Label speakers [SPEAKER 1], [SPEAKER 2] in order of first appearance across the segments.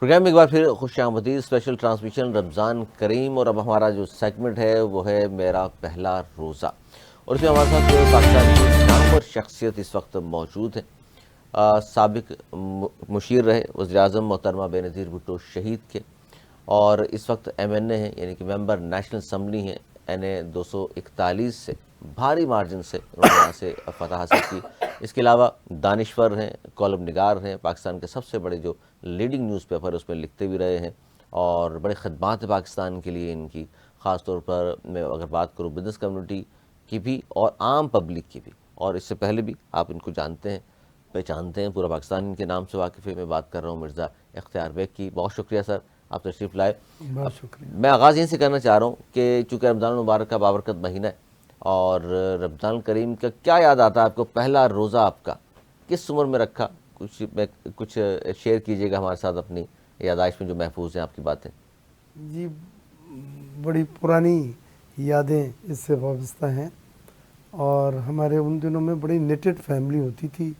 [SPEAKER 1] Programme میں ایک بار پھر خوش آمدید. اسپیشل ٹرانسمیشن رمضان کریم, اور اب ہمارا جو سیگمنٹ ہے وہ ہے میرا پہلا روزہ, اور اس میں ہمارے ساتھ جو پاکستان کی نامور شخصیت اس وقت موجود ہیں. سابق مشیر رہے وزیر اعظم محترمہ بے نظیر بھٹو شہید کے, اور اس وقت ایم این اے ہیں, یعنی کہ ممبر نیشنل اسمبلی ہیں این اے 241 سے بھاری مارجن سے انہوں نے یہاں سے فتح حاصل کی. اس کے علاوہ دانشور ہیں, کالم نگار ہیں, پاکستان کے سب سے بڑے جو لیڈنگ نیوز پیپر اس میں لکھتے بھی رہے ہیں, اور بڑے خدمات ہیں پاکستان کے لیے ان کی. خاص طور پر میں اگر بات کروں بزنس کمیونٹی کی بھی اور عام پبلک کی بھی, اور اس سے پہلے بھی آپ ان کو جانتے ہیں, پہچانتے ہیں, پورا پاکستان ان کے نام سے واقف ہے. میں بات کر رہا ہوں مرزا اختیار بیگ کی. بہت شکریہ سر, آپ تشریف لائے.
[SPEAKER 2] بہت شکریہ.
[SPEAKER 1] میں آغاز یہیں سے کرنا چاہ رہا ہوں کہ چونکہ رمضان المبارک کا بابرکت مہینہ ہے, اور رمضان الکریم کا کیا یاد آتا ہے آپ کو؟ پہلا روزہ آپ کا کس عمر میں رکھا؟ کچھ شیئر کیجیے گا ہمارے ساتھ اپنی یادداشت میں جو محفوظ ہیں آپ کی باتیں.
[SPEAKER 2] جی, بڑی پرانی یادیں اس سے وابستہ ہیں, اور ہمارے ان دنوں میں بڑی نیٹڈ فیملی ہوتی تھی.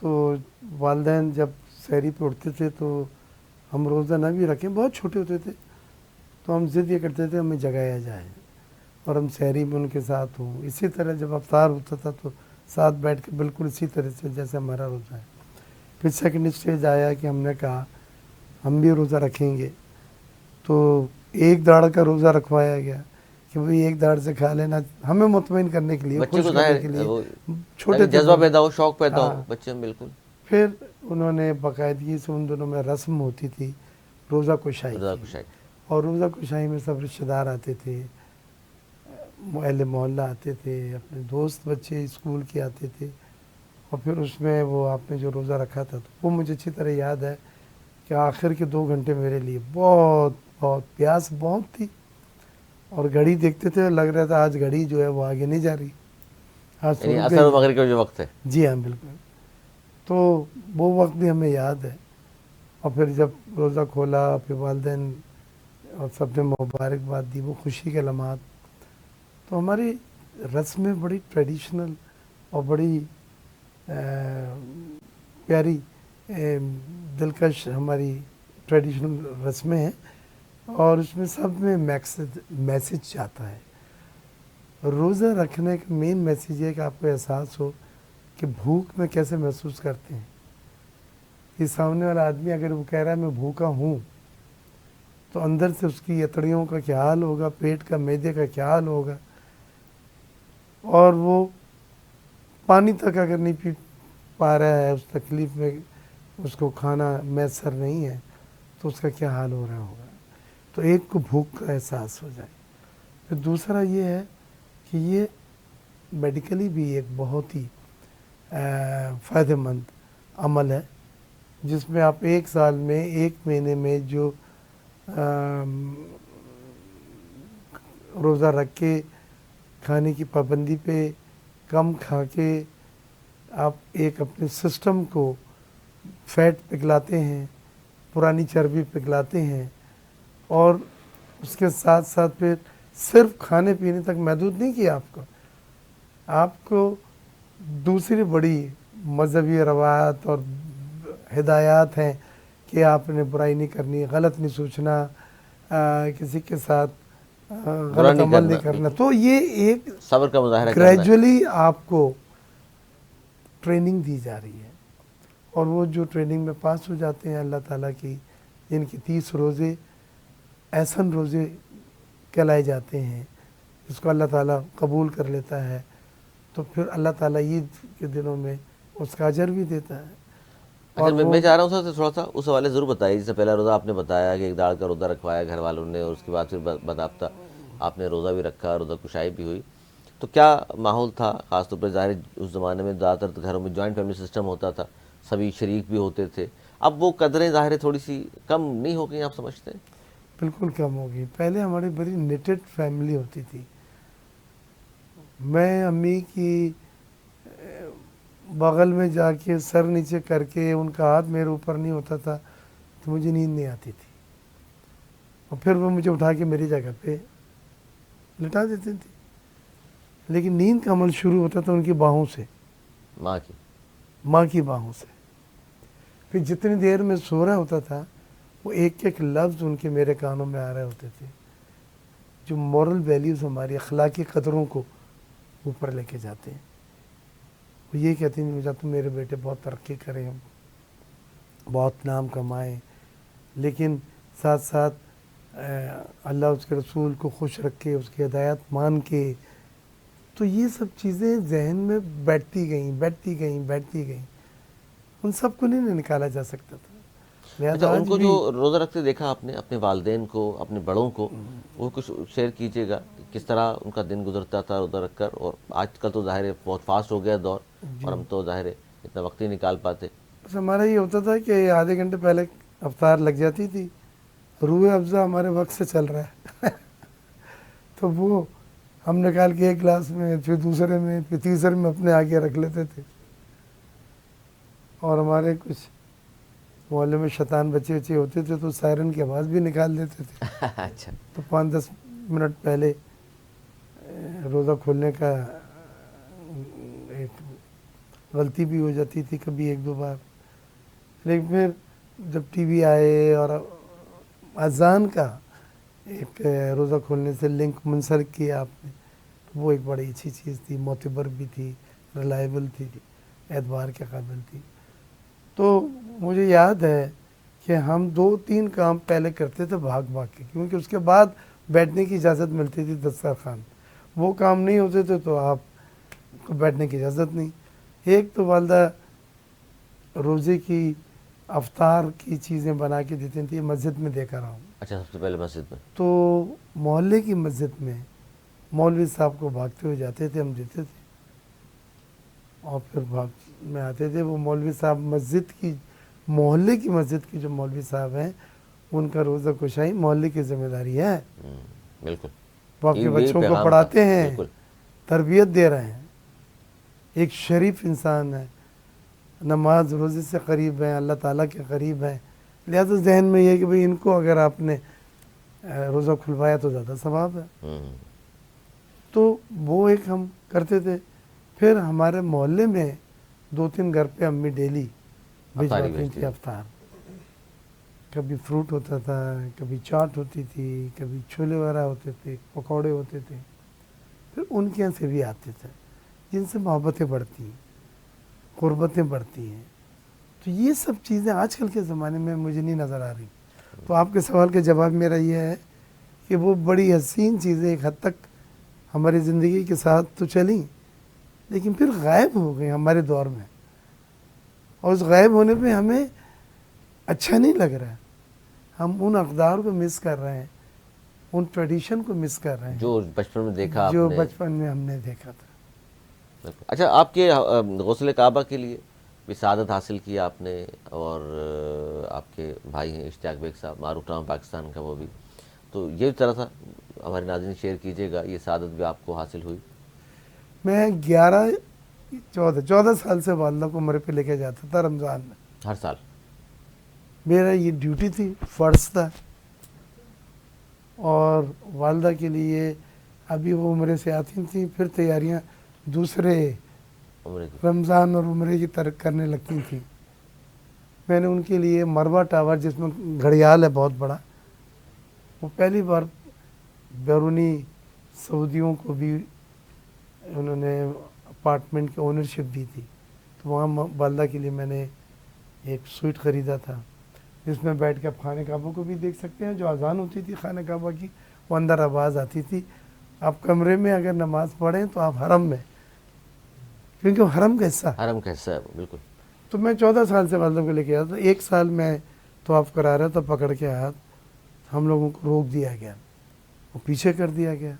[SPEAKER 2] تو والدین جب سحری پہ اٹھتے تھے تو ہم روزہ نہ بھی رکھیں, بہت چھوٹے ہوتے تھے, تو ہم ضد یہ کرتے تھے ہمیں جگایا جائے اور ہم سحری میں ان کے ساتھ ہوں. اسی طرح جب افطار ہوتا تھا تو ساتھ بیٹھ کے بالکل اسی طرح سے جیسے ہمارا روزہ ہے. پھر سیکنڈ اسٹیج آیا کہ ہم نے کہا ہم بھی روزہ رکھیں گے, تو ایک داڑھ کا روزہ رکھوایا گیا کہ بھئی ایک داڑھ سے کھا لینا, ہمیں مطمئن کرنے کے لیے,
[SPEAKER 1] بچے
[SPEAKER 2] خوش
[SPEAKER 1] کو
[SPEAKER 2] کرنے
[SPEAKER 1] ظاہر
[SPEAKER 2] کے لیے.
[SPEAKER 1] وہ
[SPEAKER 2] چھوٹے تھے,
[SPEAKER 1] جذبہ پیدا ہو, شوق پیدا ہو
[SPEAKER 2] ہاں.
[SPEAKER 1] بچے میں. بالکل.
[SPEAKER 2] پھر انہوں نے باقاعدگی سے ان دنوں میں رسم ہوتی تھی روزہ کشائی
[SPEAKER 1] رضا
[SPEAKER 2] کی,
[SPEAKER 1] کشائی.
[SPEAKER 2] اور روزہ کشائی میں سب رشتہ دار آتے تھے, اہل محلہ آتے تھے, اپنے دوست بچے اسکول کے آتے تھے, اور پھر اس میں وہ آپ نے جو روزہ رکھا تھا تو وہ مجھے اچھی طرح یاد ہے کہ آخر کے 2 گھنٹے میرے لیے بہت پیاس بہت تھی, اور گھڑی دیکھتے تھے, لگ رہا تھا آج گھڑی جو ہے وہ آگے نہیں جا رہی, آج تو
[SPEAKER 1] یعنی
[SPEAKER 2] رک
[SPEAKER 1] اثر
[SPEAKER 2] گئی
[SPEAKER 1] و
[SPEAKER 2] ہے.
[SPEAKER 1] مغرب کا جو وقت ہے.
[SPEAKER 2] جی ہاں بالکل. تو وہ وقت بھی ہمیں یاد ہے. اور پھر جب روزہ کھولا, پھر والدین اور سب نے مبارکباد دی, وہ خوشی کے لمحات. تو ہماری رسمیں بڑی ٹریڈیشنل اور بڑی پیاری دلکش ہماری ٹریڈیشنل رسمیں ہیں, اور اس میں سب میں میسج آتا ہے. روزہ رکھنے کا مین میسیج یہ کہ آپ کو احساس ہو کہ بھوک میں کیسے محسوس کرتے ہیں. کہ سامنے والا آدمی اگر وہ کہہ رہا ہے میں بھوکا ہوں, تو اندر سے اس کی اتڑیوں کا کیا حال ہوگا, پیٹ کا, معدے کا کیا حال ہوگا, اور وہ پانی تک اگر نہیں پی پا رہا ہے, اس تکلیف میں اس کو کھانا میسر نہیں ہے, تو اس کا کیا حال ہو رہا ہوگا. تو ایک کو بھوک کا احساس ہو جائے. پھر دوسرا یہ ہے کہ یہ میڈیکلی بھی ایک بہت ہی فائدہ مند عمل ہے, جس میں آپ 1 سال میں 1 مہینے میں جو روزہ رکھ کے کھانے کی پابندی پہ کم کھا کے آپ ایک اپنے سسٹم کو فیٹ پگھلاتے ہیں, پرانی چربی پگھلاتے ہیں, اور اس کے ساتھ ساتھ پھر صرف کھانے پینے تک محدود نہیں کیا آپ کو دوسری بڑی مذہبی روایات اور ہدایات ہیں کہ آپ نے برائی نہیں کرنی, غلط نہیں سوچنا, کسی کے ساتھ غلط عمل نہیں کرنا. تو یہ ایک
[SPEAKER 1] صبر کا مظاہرہ کرنا ہے.
[SPEAKER 2] گریجولی آپ کو ٹریننگ دی جا رہی ہے, اور وہ جو ٹریننگ میں پاس ہو جاتے ہیں اللہ تعالیٰ کی, جن کی 30 روزے احسن روزے کہلائے جاتے ہیں, جس کو اللہ تعالیٰ قبول کر لیتا ہے, تو پھر اللہ تعالیٰ عید کے دنوں میں اس کا اجر بھی دیتا ہے.
[SPEAKER 1] اچھا, میں چاہ رہا ہوں سر تھوڑا سا اس حوالے ضرور بتائیے. جس سے پہلا روزہ آپ نے بتایا کہ 1 داڑھ کا روزہ رکھوایا گھر والوں نے, اور اس کے بعد پھر باضابطہ آپ نے روزہ بھی رکھا, روزہ کشائی بھی ہوئی. تو کیا ماحول تھا؟ خاص طور پہ ظاہر اس زمانے میں زیادہ تر گھروں میں جوائنٹ فیملی سسٹم ہوتا تھا, سبھی شریک بھی ہوتے تھے. اب وہ قدریں ظاہر تھوڑی سی کم نہیں ہو گئی, آپ سمجھتے ہیں؟
[SPEAKER 2] بالکل کم ہوگی. پہلے ہماری بڑی نیٹڈ فیملی ہوتی تھی. میں امی کی بغل میں جا کے سر نیچے کر کے ان کا ہاتھ میرے اوپر نہیں ہوتا تھا تو مجھے نیند نہیں آتی تھی, اور پھر وہ مجھے اٹھا کے میری جگہ پہ لٹا دیتی تھی. لیکن نیند کا عمل شروع ہوتا تھا ان کی باہوں سے, ماں کی باہوں سے. پھر جتنی دیر میں سو رہا ہوتا تھا وہ ایک ایک لفظ ان کے میرے کانوں میں آ رہے ہوتے تھے، جو مورل ویلیوز ہماری اخلاقی قدروں کو اوپر لے کے جاتے ہیں. وہ یہ کہتے ہیں مجھے تو میرے بیٹے بہت ترقی کریں، بہت نام کمائیں، لیکن ساتھ ساتھ اللہ اس کے رسول کو خوش رکھے، اس کی ہدایت مان کے. تو یہ سب چیزیں ذہن میں بیٹھتی گئیں. ان سب کو نہیں نکالا جا سکتا تھا.
[SPEAKER 1] اچھا،
[SPEAKER 2] لہذا
[SPEAKER 1] ان
[SPEAKER 2] آج
[SPEAKER 1] کو
[SPEAKER 2] بھی
[SPEAKER 1] جو روزہ رکھتے دیکھا آپ نے، اپنے والدین کو، اپنے بڑوں کو، وہ کچھ شیئر کیجیے گا کہ کس طرح ان کا دن گزرتا تھا روزہ رکھ کر. اور آج کل تو ظاہر ہے بہت فاسٹ ہو گیا دور، اور ہم تو ظاہر ہے اتنا وقت ہی نکال پاتے.
[SPEAKER 2] بس ہمارا یہ ہوتا تھا کہ آدھے گھنٹے پہلے افطار لگ جاتی تھی، روح افزا ہمارے وقت سے چل رہا ہے تو وہ ہم نکال کے ایک گلاس میں، پھر دوسرے میں، پھر تیسرے میں اپنے آگے رکھ لیتے تھے. اور ہمارے کچھ محلے میں شیطان بچے ہوتے تھے تو سائرن کی آواز بھی نکال دیتے تھے.
[SPEAKER 1] اچھا،
[SPEAKER 2] تو 5-10 منٹ پہلے روزہ کھولنے کا ایک غلطی بھی ہو جاتی تھی کبھی 1-2 بار. لیکن پھر جب ٹی وی آئے اور اذان کا ایک روزہ کھولنے سے لنک منسلک کیا آپ نے، وہ ایک بڑی اچھی چیز تھی، معتبر بھی تھی، ریلائبل تھی، اعتبار کے قابل تھی. تو مجھے یاد ہے کہ ہم 2-3 کام پہلے کرتے تھے بھاگ کے، کیونکہ اس کے بعد بیٹھنے کی اجازت ملتی تھی دسترخوان. وہ کام نہیں ہوتے تھے تو آپ کو بیٹھنے کی اجازت نہیں. ایک تو والدہ روزے کی افطار کی چیزیں بنا کے دیتی تھیں، مسجد میں دیکھا رہا ہوں.
[SPEAKER 1] اچھا، سب سے پہلے مسجد میں.
[SPEAKER 2] تو محلے کی مسجد میں مولوی صاحب کو بھاگتے ہوئے جاتے تھے، ہم دیتے تھے اور پھر بھاگ میں آتے تھے. وہ مولوی صاحب محلے کی مسجد کی جو مولوی صاحب ہیں، ان کا روزہ کشائی محلے کی ذمہ داری ہے.
[SPEAKER 1] بالکل،
[SPEAKER 2] وہ آپ کے
[SPEAKER 1] یہ
[SPEAKER 2] بچوں کو
[SPEAKER 1] پیغام تھا.
[SPEAKER 2] پڑھاتے ہیں،
[SPEAKER 1] بالکل.
[SPEAKER 2] تربیت دے رہے ہیں، ایک شریف انسان ہے، نماز روزے سے قریب ہیں، اللہ تعالیٰ کے قریب ہیں. لہذا ذہن میں یہ کہ بھئی ان کو اگر آپ نے روزہ کھلوایا تو زیادہ ثواب ہے. تو وہ ایک ہم کرتے تھے. پھر ہمارے محلے میں 2-3 گھر پہ امی ڈیلی بھجواتی تھی افطار. کبھی فروٹ ہوتا تھا، کبھی چاٹ ہوتی تھی، کبھی چھولے وغیرہ ہوتے تھے، پکوڑے ہوتے تھے. پھر ان کے یہاں سے بھی آتے تھے جن سے محبتیں بڑھتی ہیں، قربتیں بڑھتی ہیں. تو یہ سب چیزیں آج کل کے زمانے میں مجھے نہیں نظر آ رہی. تو آپ کے سوال کا جواب میرا یہ ہے کہ وہ بڑی حسین چیزیں ایک حد تک ہماری زندگی کے ساتھ تو چلیں، لیکن پھر غائب ہو گئیں ہمارے دور میں. اور اس غائب ہونے پہ ہمیں اچھا نہیں لگ رہا ہے. ہم ان اقدار کو مس کر رہے ہیں، ان ٹریڈیشن کو مس کر رہے ہیں
[SPEAKER 1] جو بچپن میں دیکھا آپ
[SPEAKER 2] جو
[SPEAKER 1] نے.
[SPEAKER 2] بچپن میں ہم نے دیکھا تھا.
[SPEAKER 1] اچھا، آپ کے غسل کعبہ کے لیے بھی سعادت حاصل کی آپ نے، اور آپ کے بھائی ہیں اشتیاق بیگ صاحب، معروف نام پاکستان کا وہ بھی. تو یہ طرح تھا، ہمارے ناظرین شیئر کیجیے گا، یہ سعادت بھی آپ کو حاصل ہوئی.
[SPEAKER 2] میں 14 سال سے والدہ کو عمرے پہ لے کے جاتا تھا رمضان میں.
[SPEAKER 1] ہر سال.
[SPEAKER 2] میرا یہ ڈیوٹی تھی، فرض تھا. اور والدہ کے لیے ابھی وہ عمرے سے آتی تھیں، پھر تیاریاں دوسرے
[SPEAKER 1] عمرے کی.
[SPEAKER 2] رمضان اور عمرے کی طرح کرنے لگتی تھیں. میں نے ان کے لیے مروہ ٹاور، جس میں گھڑیال ہے بہت بڑا، وہ پہلی بار بیرونی سعودیوں کو بھی انہوں نے اپارٹمنٹ کی اونرشپ دی تھی. تو وہاں والدہ کے لیے میں نے ایک سوئٹ خریدا تھا، جس میں بیٹھ کے آپ خانہ کعبہ کو بھی دیکھ سکتے ہیں. جو اذان ہوتی تھی خانہ کعبہ کی، وہ اندر آواز آتی تھی. آپ کمرے میں اگر نماز پڑھیں تو آپ حرم میں، کیونکہ وہ حرم کا حصہ ہے.
[SPEAKER 1] حرم کا حصہ ہے بالکل.
[SPEAKER 2] تو میں 14 سال سے والدہ کو لے کے آیا تھا. 1 سال میں طواف کرا رہا تھا، پکڑ کے ہاتھ ہم لوگوں کو روک دیا گیا، وہ پیچھے کر دیا گیا.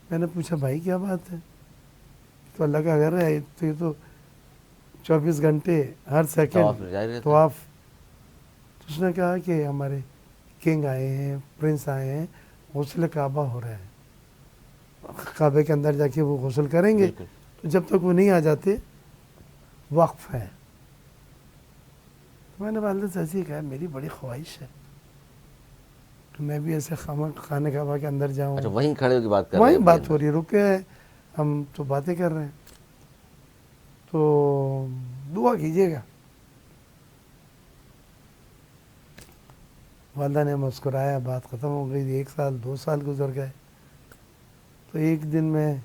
[SPEAKER 2] میں نے پوچھا بھائی کیا بات ہے؟ تو اللہ کا گھر ہے، تو یہ تو 24 گھنٹے ہر
[SPEAKER 1] طواف
[SPEAKER 2] سیکنڈ
[SPEAKER 1] جاری رہتا ہے.
[SPEAKER 2] طواف. تو اس نے کہا کہ ہمارے کنگ آئے ہیں، پرنس آئے ہیں، غسل کعبہ ہو رہا ہے، کعبے کے اندر جا کے وہ غسل کریں گے.
[SPEAKER 1] بالکل.
[SPEAKER 2] تو جب تک وہ نہیں آ جاتے وقف ہے. تو میں نے والدہ سے ایسے ہی کہا میری بڑی خواہش ہے کہ میں بھی ایسے خانہ کعبہ کے اندر جاؤں.
[SPEAKER 1] اچھا، وہیں کھڑے ہو کے بات کر رہے
[SPEAKER 2] وہیں
[SPEAKER 1] ہیں.
[SPEAKER 2] بات ہو رہی ہے، رکے ہیں ہم تو باتیں کر رہے ہیں. تو دعا کیجیے گا. والدہ نے مسکرایا, بات ختم ہو گئی. 1 سال 2 سال گزر گئے. تو ایک دن میں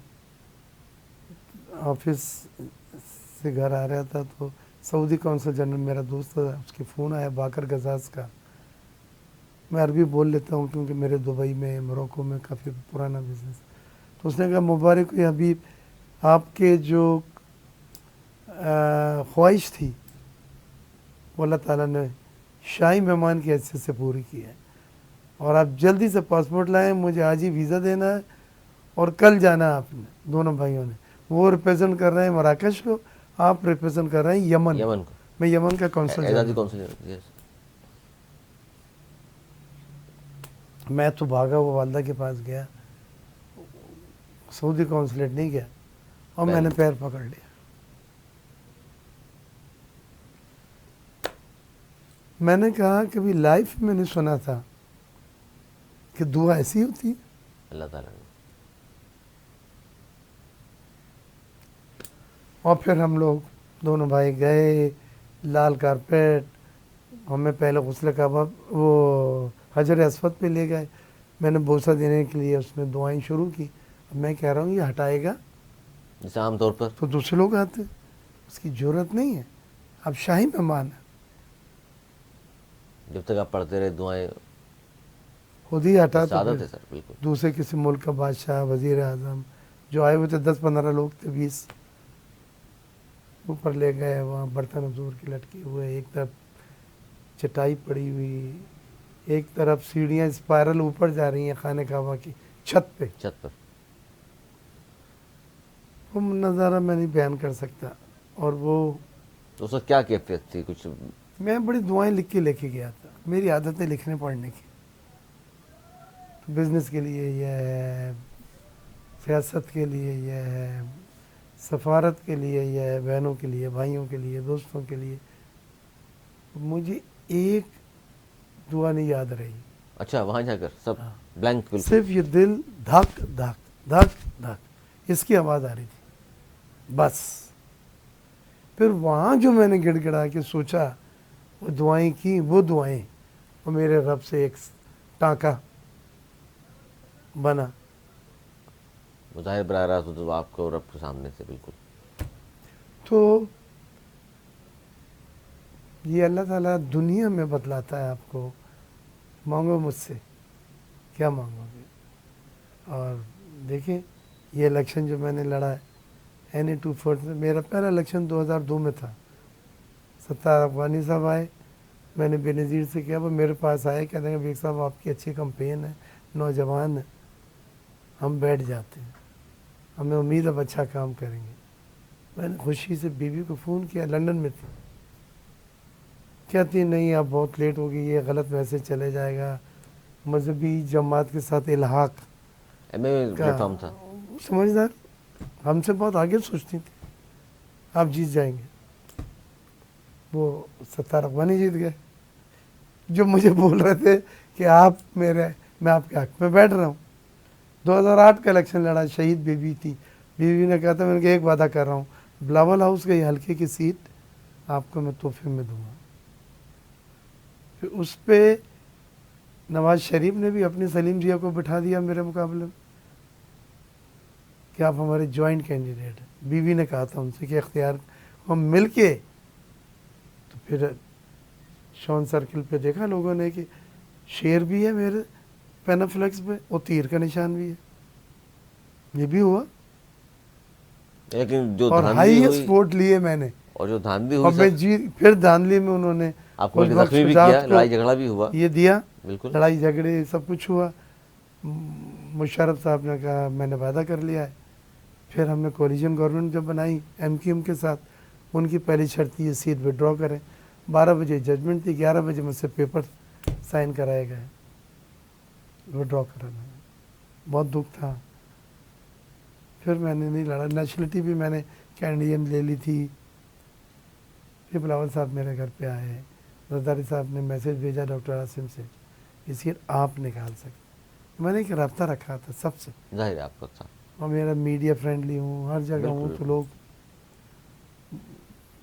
[SPEAKER 2] آفس سے گھر آ رہا تھا تو سعودی کونسل جنرل میرا دوست تھا, اس کے فون آیا باقر گزاز کا. میں عربی بول لیتا ہوں کیونکہ میرے دبئی میں موروکو میں کافی پرانا بزنس. تو اس نے کہا مبارک ہو حبیب, آپ کے جو خواہش تھی وہ اللہ تعالیٰ نے شاہی مہمان کی حیثیت سے پوری کی ہے, اور آپ جلدی سے پاسپورٹ لائیں, مجھے آج ہی ویزا دینا ہے اور کل جانا ہے. آپ نے دونوں بھائیوں نے, وہ ریپرزینٹ کر رہے ہیں مراکش کو, آپ ریپرزینٹ کر رہے ہیں یمن
[SPEAKER 1] یمن کو.
[SPEAKER 2] میں یمن کا کونسل
[SPEAKER 1] اعزازی
[SPEAKER 2] جنرل.
[SPEAKER 1] کونسل.
[SPEAKER 2] میں تو بھاگا وہ والدہ کے پاس گیا, سعودی کونسلیٹ نہیں گیا, اور میں نے پیر پکڑ لیا. میں نے کہا کبھی لائف میں نے سنا تھا کہ دعا ایسی ہوتی ہے.
[SPEAKER 1] اللہ تعالیٰ نے.
[SPEAKER 2] اور پھر ہم لوگ دونوں بھائی گئے, لال کارپیٹ, ہمیں پہلے غسل کعبہ وہ حجر اسود پہ لے گئے. میں نے بوسہ دینے کے لیے اس میں دعائیں شروع کی. اب میں کہہ رہا ہوں یہ ہٹائے گا
[SPEAKER 1] جیسے عام طور پر
[SPEAKER 2] تو دوسرے لوگ آتے, اس کی ضرورت نہیں ہے, اب شاہی مہمان ہے.
[SPEAKER 1] جب تک آپ پڑھتے رہے دعائیں,
[SPEAKER 2] خود ہی ہٹا تو
[SPEAKER 1] سعادت
[SPEAKER 2] پھر
[SPEAKER 1] ہے سر. بالکل.
[SPEAKER 2] دوسرے کسی ملک کا بادشاہ, وزیر اعظم جو آئے ہوئے تھے 10-15 لوگ تھے, 20 اوپر لے گئے. وہاں برتن حضور کے لٹکے ہوئے, ایک طرف چٹائی پڑی ہوئی, ایک طرف سیڑھیاں اسپائرل اوپر جا رہی ہیں خانہ کعبہ کی چھت پہ.
[SPEAKER 1] چھت پر.
[SPEAKER 2] وہ نظارہ میں نہیں بیان کر سکتا. اور وہ
[SPEAKER 1] تو اس وقت کیا کیفیت تھی؟ کچھ
[SPEAKER 2] میں بڑی دعائیں لکھ کے لے کے گیا تھا. میری عادت ہے لکھنے پڑھنے کی. بزنس کے لیے یہ ہے, سیاست کے لیے یہ ہے, سفارت کے لیے یہ ہے, بہنوں کے لیے, بھائیوں کے لیے, دوستوں کے لیے. مجھے ایک دعا نہیں یاد رہی.
[SPEAKER 1] اچھا وہاں جا کر سب بلینک. بالکل.
[SPEAKER 2] صرف یہ دل دھک دھک دھک دھک اس کی آواز آ رہی تھی بس. پھر وہاں جو میں نے گڑ گڑا کے سوچا, وہ دعائیں کی, وہ دعائیں, وہ میرے رب سے ایک ٹانکا بنا.
[SPEAKER 1] ظاہر براہ راست تو آپ کو رب کے سامنے سے. بالکل.
[SPEAKER 2] تو یہ اللہ تعالیٰ دنیا میں بتلاتا ہے آپ کو, مانگو مجھ سے کیا مانگو گے. اور دیکھیں یہ الیکشن جو میں نے لڑا ہے NA-24 سے, میرا پہلا الیکشن 2002 میں تھا. ستار افغانی صاحب آئے, میں نے بے نظیر سے کیا, وہ میرے پاس آئے, کہتے ہیں بیگ صاحب آپ کی اچھی کمپین ہے, نوجوان ہے, ہم بیٹھ جاتے ہیں, ہمیں امید اب اچھا کام کریں گے. میں نے خوشی سے بیوی کو فون کیا, لندن میں تھی. کہتی نہیں اب بہت لیٹ ہو گئی, یہ غلط میسج چلے جائے گا, مذہبی جماعت کے ساتھ الحاق
[SPEAKER 1] ایم اے پلیٹ فارم تھا.
[SPEAKER 2] سمجھدار, ہم سے بہت آگے سوچتی تھی, آپ جیت جائیں گے. وہ ستار افغانی جیت گئے, جو مجھے بول رہے تھے کہ میں آپ کے حق میں بیٹھ رہا ہوں. 2008 کا الیکشن لڑا, شہید بیوی تھی. بیوی نے کہا تھا میں نے کہا ایک وعدہ کر رہا ہوں, بلاول ہاؤس کا یہ حلقے کی سیٹ آپ کو میں تحفے میں دوں گا. پھر اس پہ نواز شریف نے بھی اپنی سلیم جیا کو بٹھا دیا میرے مقابلے میں کہ آپ ہمارے جوائنٹ کینڈیڈیٹ ہیں. بیوی نے کہا تھا ان سے کہ اختیار ہم مل کے. تو پھر شون سرکل پہ دیکھا لوگوں نے کہ شیر بھی ہے میرے پینافلیکس پہ اور تیر کا نشان بھی ہے. یہ بھی ہوا,
[SPEAKER 1] لیکن جو
[SPEAKER 2] اور
[SPEAKER 1] دھاندلی
[SPEAKER 2] ہائیسٹ
[SPEAKER 1] ہوئی,
[SPEAKER 2] ووٹ لیے میں نے,
[SPEAKER 1] اور جو دھاندلی
[SPEAKER 2] اور
[SPEAKER 1] ہوئی
[SPEAKER 2] میں
[SPEAKER 1] سر,
[SPEAKER 2] جیت. پھر دھاندلی میں انہوں نے
[SPEAKER 1] آپ کو
[SPEAKER 2] اس وقت
[SPEAKER 1] زخمی بھی
[SPEAKER 2] شجاعت
[SPEAKER 1] کیا,
[SPEAKER 2] کو
[SPEAKER 1] لڑائی جھگڑا بھی ہوا.
[SPEAKER 2] یہ دیا,
[SPEAKER 1] بالکل.
[SPEAKER 2] لڑائی جھگڑے سب کچھ ہوا. مشرف صاحب نے کہا میں نے وعدہ کر لیا ہے. پھر ہم نے کولیشن گورنمنٹ جب بنائی MQM کے ساتھ, ان کی پہلی شرط یہ سیٹ وڈرا کریں. 12 بجے ججمنٹ تھی, 11 بجے مجھ سے پیپر سائن کرائے گئے, وڈرا کرانا. بہت دکھ تھا. پھر میں نے نہیں لڑا. نیشنلٹی بھی میں نے کینیڈین لے لی تھی. پھر بلاول صاحب میرے گھر پہ آئے, زرداری صاحب نے میسج بھیجا ڈاکٹر عاصم سے, اس لیے آپ نکال سکتے. میں نے ایک رابطہ رکھا تھا سب سے,
[SPEAKER 1] ظاہر ہے آپ کا تھا.
[SPEAKER 2] اور میرا میڈیا فرینڈلی ہوں, ہر جگہ ہوں, تو لوگ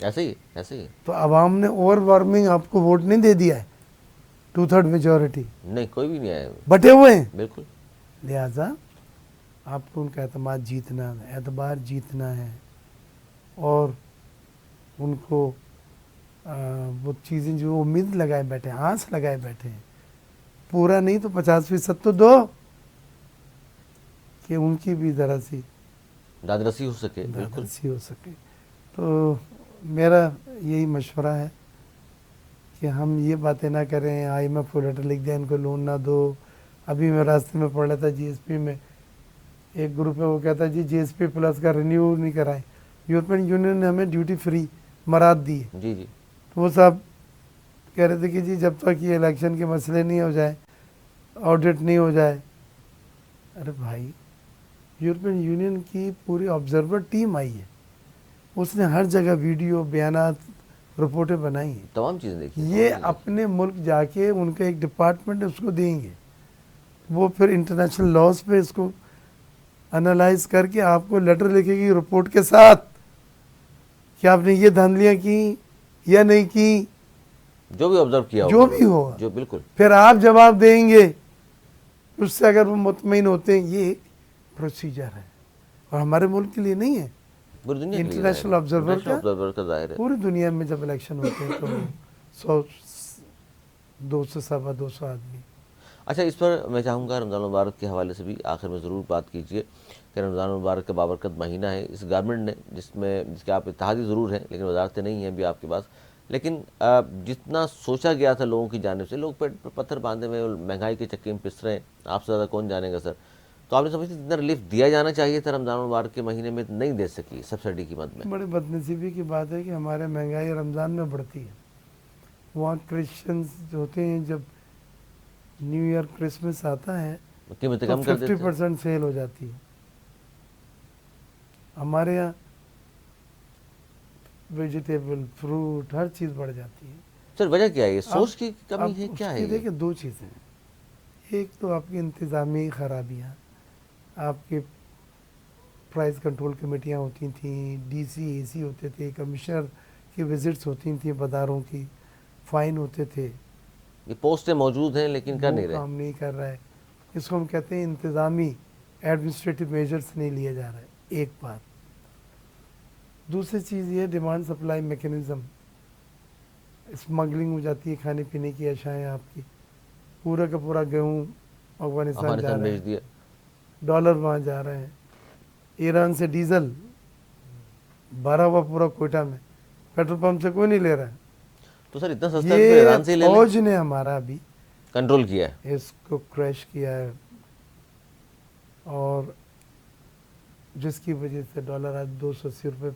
[SPEAKER 1] ایسے ہی ایسے ہی
[SPEAKER 2] تو عوام نے اوور وارمنگ آپ کو ووٹ نہیں دے دیا ہے 2/3 میجورٹی،
[SPEAKER 1] نہیں، کوئی بھی نہیں آیا،
[SPEAKER 2] بٹے ہوئے ہیں.
[SPEAKER 1] بالکل.
[SPEAKER 2] لہذا آپ کو ان کا اعتماد جیتنا، اعتبار جیتنا ہے، اور ان کو وہ چیزیں جو امید لگائے بیٹھے ہیں، آس لگائے بیٹھے ہیں، پورا نہیں تو 50% تو دو کہ ان کی بھی ذرا سی
[SPEAKER 1] داد رسی ہو سکے. بالکل.
[SPEAKER 2] دادرسی ہو سکے. تو میرا یہی مشورہ ہے کہ ہم یہ باتیں نہ کریں IMF کو لیٹر لکھ دیں ان کو لون نہ دو. ابھی میں راستے میں پڑھ رہا تھا GSP میں ایک گروپ ہے وہ کہتا ہے جی GSP پلس کا رینیو نہیں کرائیں. یورپین یونین نے ہمیں ڈیوٹی فری مراد دی ہے.
[SPEAKER 1] جی جی.
[SPEAKER 2] تو وہ صاحب کہہ رہے تھے کہ جی جب تک یہ الیکشن کے مسئلے نہیں ہو جائے، آڈٹ نہیں ہو جائے. ارے بھائی، یورپین یونین کی پوری آبزرور ٹیم آئی ہے، اس نے ہر جگہ ویڈیو، بیانات، رپورٹیں بنائی ہیں.
[SPEAKER 1] تمام چیزیں دیکھیے.
[SPEAKER 2] یہ اپنے ملک جا کے ان کا ایک ڈپارٹمنٹ اس کو دیں گے، وہ پھر انٹرنیشنل لاز پہ اس کو انالائز کر کے آپ کو لیٹر لکھے گی رپورٹ کے ساتھ کہ آپ نے یہ دھاندلیاں کی یا نہیں کی،
[SPEAKER 1] جو بھی آبزرو کیا
[SPEAKER 2] جو بھی ہوگا.
[SPEAKER 1] جو بالکل.
[SPEAKER 2] پھر آپ جواب دیں گے. اس سے اگر وہ مطمئن ہوتے ہیں، یہ ایک پروسیجر ہے اور ہمارے ملک کے لیے نہیں ہے.
[SPEAKER 1] پوری دنیا کے لیے
[SPEAKER 2] انٹرنیشنل
[SPEAKER 1] ظاہر ہے.
[SPEAKER 2] آبزرور
[SPEAKER 1] انٹرنیشنل
[SPEAKER 2] کا
[SPEAKER 1] آبزرور کا ظاہر ہے.
[SPEAKER 2] پوری دنیا میں جب الیکشن ہوتے ہیں تو 200 سوا 200 آدمی.
[SPEAKER 1] اچھا، اس پر میں چاہوں گا رمضان المبارک کے حوالے سے بھی آخر میں ضرور بات کیجیے کہ رمضان المبارک کا بابرکت مہینہ ہے. اس گورنمنٹ نے جس کے آپ اتحادی ضرور ہیں لیکن وزارتیں نہیں ہیں ابھی آپ کے پاس، لیکن جتنا سوچا گیا تھا لوگوں کی جانب سے، لوگ پیٹ پر پتھر باندھے ہوئے مہنگائی کے چکے میں پس رہے ہیں. آپ سے زیادہ کون جانے گا سر. تو آپ نے سمجھتے جتنا ریلیف دیا جانا چاہیے تھا رمضان المبارک کے مہینے میں نہیں دے سکی سبسڈی کی مد میں.
[SPEAKER 2] بڑی بدنصیبی کی بات ہے کہ ہمارے مہنگائی رمضان میں بڑھتی ہے. وہاں کرسچنز جو ہوتے ہیں جب نیو ایئر کرسمس آتا ہے
[SPEAKER 1] قیمتیں
[SPEAKER 2] تو
[SPEAKER 1] کم کر دیتے ہیں.
[SPEAKER 2] 50% سیل ہو جاتی ہے. ہمارے یہاں ویجیٹیبل، فروٹ، ہر چیز بڑھ جاتی ہے.
[SPEAKER 1] سر وجہ کیا ہے؟ یہ سوچ کی
[SPEAKER 2] اب
[SPEAKER 1] کمی ہے؟ کیا ہے یہ؟
[SPEAKER 2] دیکھیں، دو چیزیں ہیں. ایک تو آپ کی انتظامی خرابیاں، آپ کے پرائز کنٹرول کمیٹیاں ہوتی تھیں، DC AC ہوتے تھے، کمشنر کی وزٹس ہوتی تھیں بازاروں کی، فائن ہوتے تھے.
[SPEAKER 1] یہ پوسٹیں موجود ہیں لیکن کر
[SPEAKER 2] وہ
[SPEAKER 1] نہیں رہے.
[SPEAKER 2] کام نہیں کر رہا ہے. اس کو ہم کہتے ہیں انتظامی ایڈمنسٹریٹو میجرز نہیں لیا جا رہا ہے. ایک بات. دوسری چیز یہ ڈیمانڈ سپلائی میکینزم، اسمگلنگ ہو جاتی ہے کھانے پینے کی اشیاء آپ کی. پورا کا پورا گیہوں افغانستان جا رہا
[SPEAKER 1] بھیج
[SPEAKER 2] ہے،
[SPEAKER 1] دیا.
[SPEAKER 2] ڈالر وہاں جا رہے ہیں. ایران سے ڈیزل بھرا ہوا پورا کوئٹہ میں، پیٹرول پمپ سے کوئی نہیں لے رہا ہے.
[SPEAKER 1] تو سر اتنا سستا ہے تو ایران سے ہی
[SPEAKER 2] یہ
[SPEAKER 1] لے لیں.
[SPEAKER 2] فوج نے ہمارا ابھی
[SPEAKER 1] کنٹرول کیا ہے.
[SPEAKER 2] اس کو کریش کیا ہے، اور جس کی وجہ سے ڈالر آج 280 روپے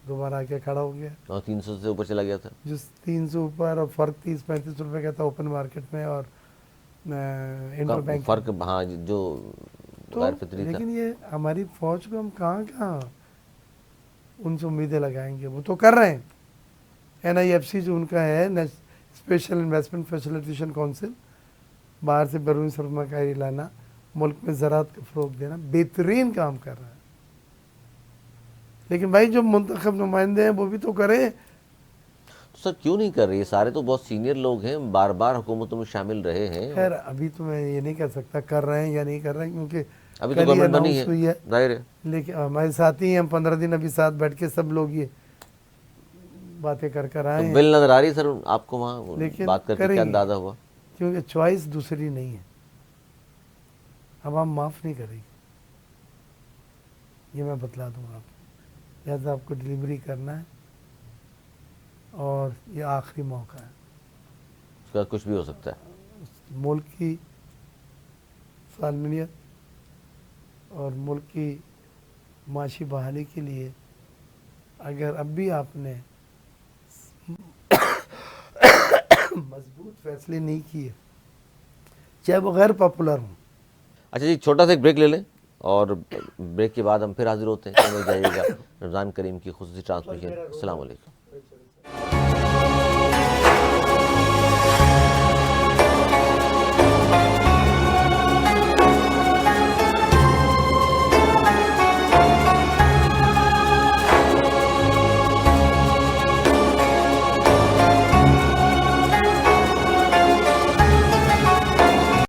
[SPEAKER 2] دوبارہ آ کے کھڑا ہو گیا.
[SPEAKER 1] اور 300 سے اوپر چلا گیا تھا.
[SPEAKER 2] جس 300 اوپر، اور فرق 30-35 روپے کا تھا اوپن مارکیٹ میں اور انٹر بینک.
[SPEAKER 1] فرق ہاں جو
[SPEAKER 2] تو
[SPEAKER 1] غیر فطری تھا.
[SPEAKER 2] لیکن یہ ہماری فوج کو ہم کہاں ان سے امیدیں لگائیں گے. وہ تو کر رہے ہیں. NIFC جو ان کا ہے، اسپیشل انویسٹمنٹ فیسیلیٹیشن کونسل، باہر سے بیرونی سرمایہ کاری لانا، ملک میں زراعت کو فروغ دینا، بہترین کام کر رہا ہے. لیکن بھائی جو منتخب نمائندے ہیں وہ بھی تو کریں.
[SPEAKER 1] تو سر کیوں نہیں کر رہی ہے؟ سارے تو بہت سینئر لوگ ہیں، بار بار حکومتوں میں شامل رہے ہیں.
[SPEAKER 2] خیر ابھی تو میں یہ نہیں کہہ سکتا کر رہے ہیں یا نہیں کر رہے ہیں، کیونکہ
[SPEAKER 1] ابھی تو
[SPEAKER 2] کل ہی
[SPEAKER 1] گورنمنٹ بنی
[SPEAKER 2] اناؤنس ہوئی ہے.
[SPEAKER 1] ظاہر ہے.
[SPEAKER 2] لیکن ہمارے ساتھی ہیں، ہم 15 دن ابھی ساتھ بیٹھ کے سب لوگ یہ باتیں کر آئے
[SPEAKER 1] تو
[SPEAKER 2] ہیں.
[SPEAKER 1] بل نظر آ رہی ہے سر آپ کو وہاں
[SPEAKER 2] لیکن
[SPEAKER 1] بات کر کے
[SPEAKER 2] کریں
[SPEAKER 1] کیا
[SPEAKER 2] گے.
[SPEAKER 1] اندازہ ہوا؟
[SPEAKER 2] کیونکہ چوائس دوسری نہیں ہے. عوام معاف نہیں کرے گی، یہ میں بتلا دوں گا آپ کو. لہٰذا آپ کو ڈلیوری کرنا ہے، اور یہ آخری موقع ہے.
[SPEAKER 1] اس کا کچھ بھی ہو سکتا ہے.
[SPEAKER 2] ملک کی سالمیت اور ملک کی معاشی بحالی کے لیے اگر اب بھی آپ نے مضبوط فیصلے نہیں کیے، چاہے وہ غیر پاپولر ہوں.
[SPEAKER 1] اچھا جی، چھوٹا سا ایک بریک لے لیں اور بریک کے بعد ہم پھر حاضر ہوتے ہیں. جائیے گا رمضان کریم کی خصوصی ٹرانسمیشن. السلام علیکم.